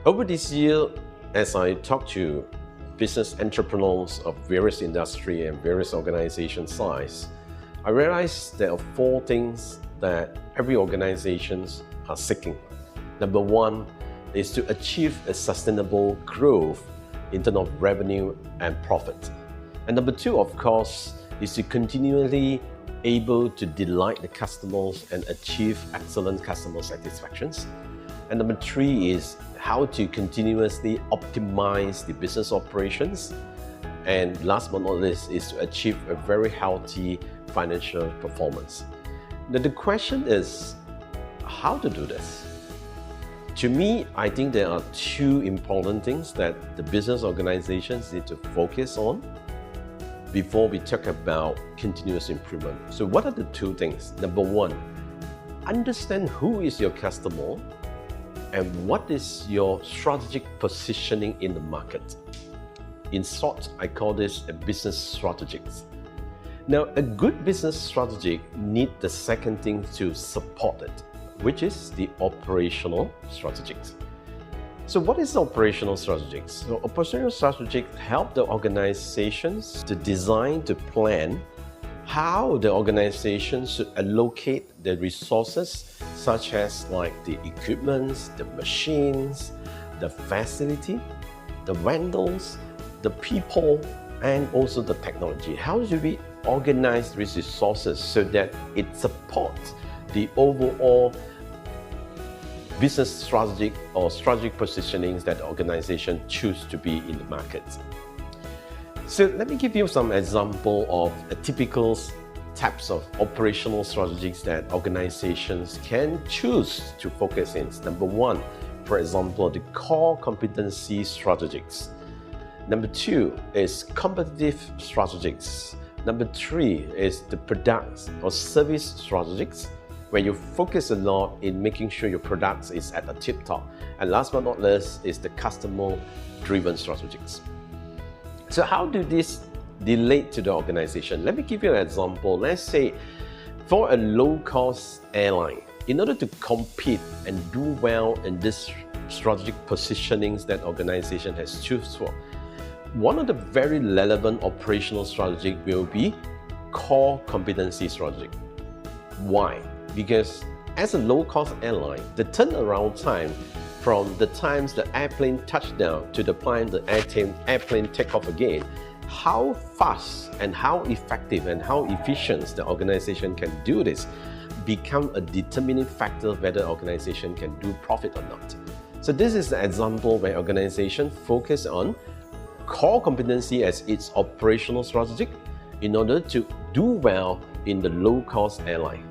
Over this year, as I talk to business entrepreneurs of various industry and various organization size, I realized there are 4 things that every organizations are seeking. Number 1 is to achieve a sustainable growth in terms of revenue and profit. And number 2, of course, is to continually able to delight the customers and achieve excellent customer satisfactions. And number 3 is how to continuously optimize the business operations. And last but not least is to achieve a very healthy financial performance. Now the question is, how to do this? To me, I think there are 2 important things that the business organizations need to focus on before we talk about continuous improvement. So what are the 2 things? Number 1, understand who is your customer and what is your strategic positioning in the market. In short, I call this a business strategies. Now, a good business strategy needs the second thing to support it, which is the operational strategies. So what is operational strategies? So operational strategies help the organizations to design, to plan how the organization should allocate the resources, such as like the equipment, the machines, the facility, the vendors, the people, and also the technology. How should we organize these resources so that it supports the overall business strategic or strategic positionings that the organization choose to be in the market? So let me give you some example of a typical types of operational strategies that organizations can choose to focus in. Number 1, for example, the core competency strategies. Number 2 is competitive strategies. Number 3 is the products or service strategies, where you focus a lot in making sure your products is at the tip top. And last but not least is the customer-driven strategies. So how do this relate to the organization? Let me give you an example. Let's say for a low-cost airline, in order to compete and do well in this strategic positionings that organization has chosen for, one of the very relevant operational strategy will be core competency strategy. Why? Because as a low-cost airline, the turnaround time from the times the airplane touchdown to the time the airplane take off again, how fast and how effective and how efficient the organization can do this become a determining factor whether the organization can do profit or not. So this is an example where organization focus on core competency as its operational strategy in order to do well in the low-cost airline.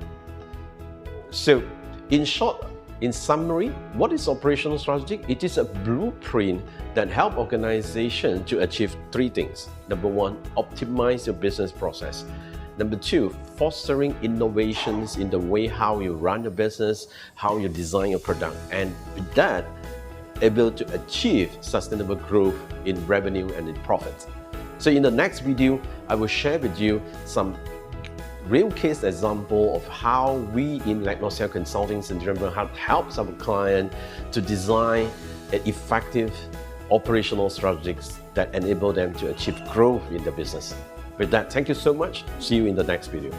So in short, in summary, what is operational strategy? It is a blueprint that helps organizations to achieve 3 things. Number 1, optimize your business process. Number 2, fostering innovations in the way how you run your business, how you design your product, and with that, able to achieve sustainable growth in revenue and in profit. So in the next video, I will share with you some real case example of how we in Lenoxcells Consulting have helped our client to design an effective operational strategies that enable them to achieve growth in their business. With that, thank you so much. See you in the next video.